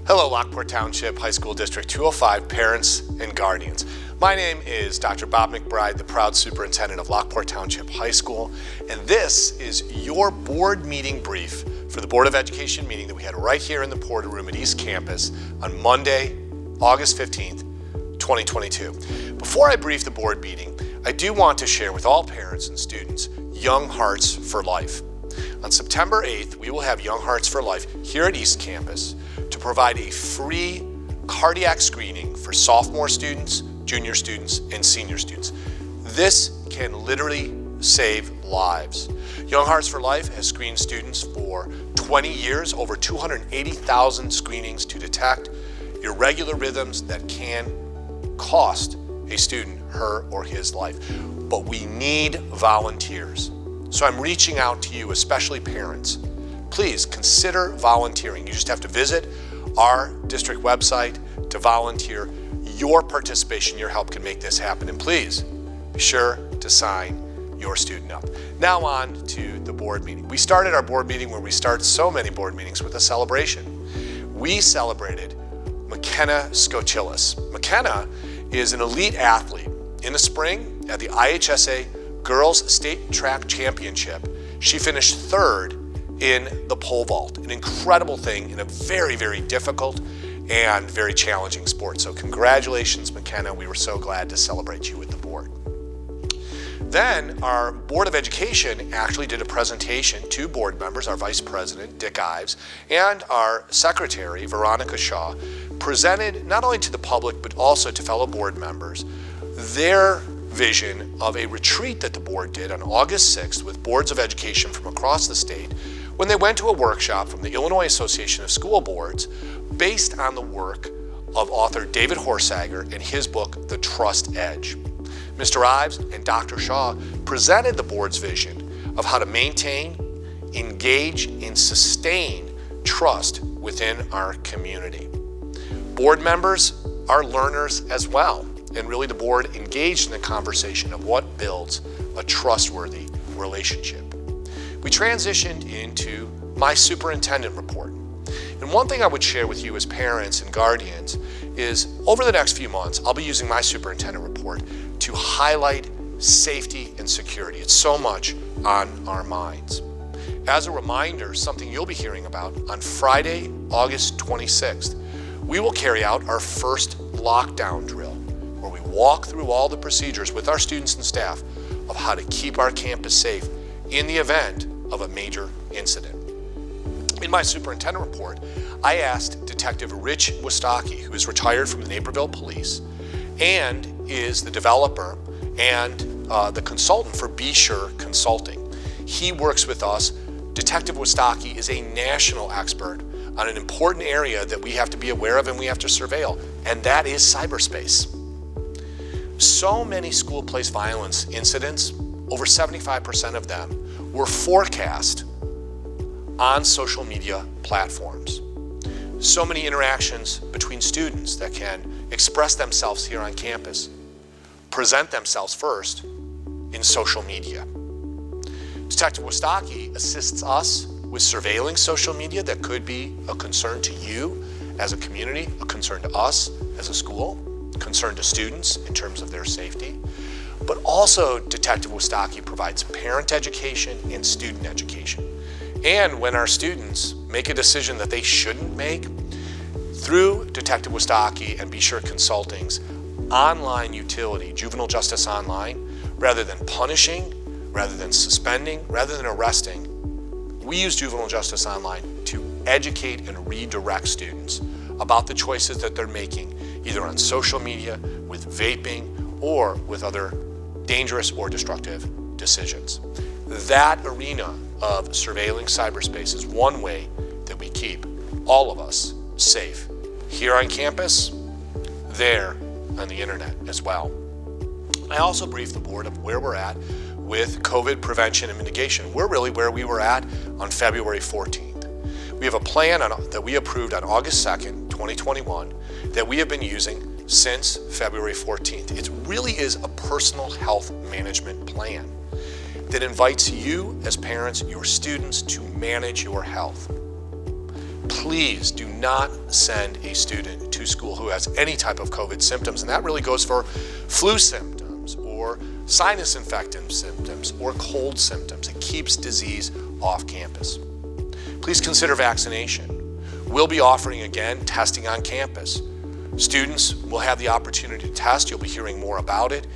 Hello, Lockport Township High School District 205 parents and guardians. My name is Dr. Bob McBride, the proud superintendent of Lockport Township High School, and this is your board meeting brief for the Board of Education meeting that we had right here in the Porter Room at East Campus on Monday, August 15th, 2022. Before I brief the board meeting, I do want to share with all parents and students Young Hearts for Life. On September 8th, we will have Young Hearts for Life here at East Campus to provide a free cardiac screening for sophomore students, junior students, and senior students. This can literally save lives. Young Hearts for Life has screened students for 20 years, over 280,000 screenings to detect irregular rhythms that can cost a student her or his life. But we need volunteers. So I'm reaching out to you, especially parents. Please consider volunteering. You just have to visit our district website to volunteer. Your participation, your help can make this happen. And please be sure to sign your student up. Now on to the board meeting. We started our board meeting where we start so many board meetings with a celebration. We celebrated McKenna Skochilis. McKenna is an elite athlete. In the spring at the IHSA Girls State Track Championship, she finished third in the pole vault, an incredible thing in a very, very difficult and very challenging sport. So congratulations, McKenna. We were so glad to celebrate you with the board. Then our Board of Education actually did a presentation to board members. Our Vice President, Dick Ives, and our Secretary, Veronica Shaw, presented not only to the public but also to fellow board members their vision of a retreat that the board did on August 6th with boards of education from across the state when they went to a workshop from the Illinois Association of School Boards based on the work of author David Horsager and his book, The Trust Edge. Mr. Ives and Dr. Shaw presented the board's vision of how to maintain, engage, and sustain trust within our community. Board members are learners as well, and really the board engaged in the conversation of what builds a trustworthy relationship. We transitioned into my superintendent report. And one thing I would share with you as parents and guardians is over the next few months, I'll be using my superintendent report to highlight safety and security. It's so much on our minds. As a reminder, something you'll be hearing about on Friday, August 26th, we will carry out our first lockdown drill, where we walk through all the procedures with our students and staff of how to keep our campus safe in the event of a major incident. In my superintendent report, I asked Detective Rich Wistocki, who is retired from the Naperville Police and is the developer and the consultant for Be Sure Consulting. He works with us. Detective Wistocki is a national expert on an important area that we have to be aware of and we have to surveil, and that is cyberspace. So many school place violence incidents, over 75% of them, were forecast on social media platforms. So many interactions between students that can express themselves here on campus, present themselves first in social media. Detective Wistocki assists us with surveilling social media that could be a concern to you as a community, a concern to us as a school, a concern to students in terms of their safety. But also Detective Wistocki provides parent education and student education. And when our students make a decision that they shouldn't make, through Detective Wistocki and Be Sure Consulting's online utility, Juvenile Justice Online, rather than punishing, rather than suspending, rather than arresting, we use Juvenile Justice Online to educate and redirect students about the choices that they're making, either on social media, with vaping, or with other dangerous or destructive decisions. That arena of surveilling cyberspace is one way that we keep all of us safe, here on campus, there on the internet as well. I also briefed the board of where we're at with COVID prevention and mitigation. We're really where we were at on February 14th. We have a plan that we approved on August 2nd, 2021, that we have been using since February 14th. It really is a personal health management plan that invites you as parents, your students, to manage your health. please do not send a student to school who has any type of COVID symptoms, and that really goes for flu symptoms or sinus infective symptoms or cold symptoms. It keeps disease off campus. Please consider vaccination. We'll be offering again testing on campus. Students will have the opportunity to test. You'll be hearing more about it,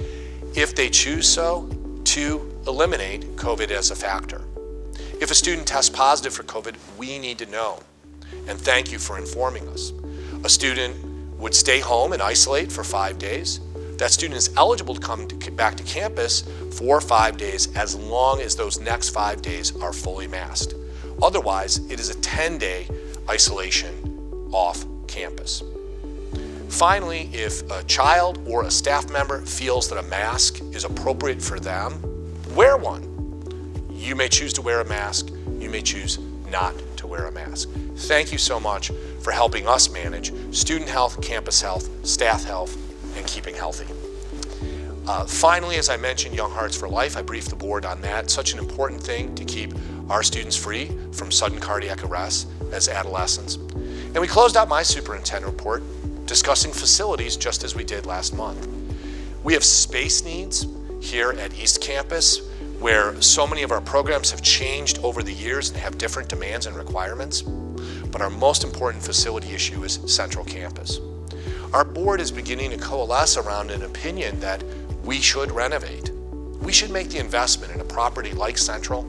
if they choose so, to eliminate COVID as a factor. If a student tests positive for COVID, we need to know. And thank you for informing us. A student would stay home and isolate for 5 days. That student is eligible to come back to campus for 5 days as long as those next 5 days are fully masked. Otherwise, it is a 10-day isolation off campus. Finally, if a child or a staff member feels that a mask is appropriate for them, wear one. You may choose to wear a mask. You may choose not to wear a mask. Thank you so much for helping us manage student health, campus health, staff health, and keeping healthy. Finally, as I mentioned, Young Hearts for Life, I briefed the board on that. Such an important thing to keep our students free from sudden cardiac arrest as adolescents. And we closed out my superintendent report discussing facilities just as we did last month. We have space needs here at East Campus where so many of our programs have changed over the years and have different demands and requirements. But our most important facility issue is Central Campus. Our board is beginning to coalesce around an opinion that we should renovate. We should make the investment in a property like Central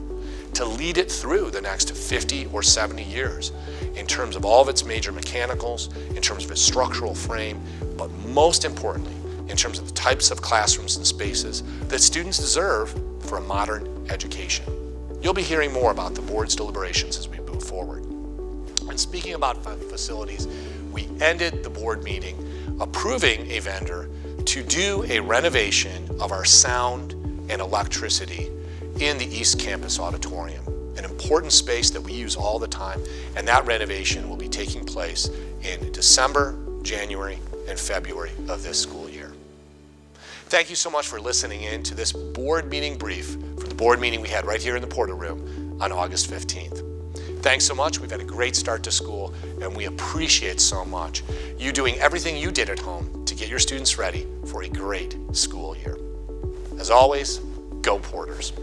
to lead it through the next 50 or 70 years in terms of all of its major mechanicals, in terms of its structural frame, but most importantly, in terms of the types of classrooms and spaces that students deserve for a modern education. You'll be hearing more about the board's deliberations as we move forward. And speaking about facilities, we ended the board meeting approving a vendor to do a renovation of our sound and electricity in the East Campus auditorium, an important space that we use all the time, and that renovation will be taking place in December, January, and February of this school year. Thank you so much for listening in to this board meeting brief for the board meeting we had right here in the Porter Room on August 15th. Thanks so much. We've had a great start to school, and we appreciate so much you doing everything you did at home to get your students ready for a great school year. As always, go Porters.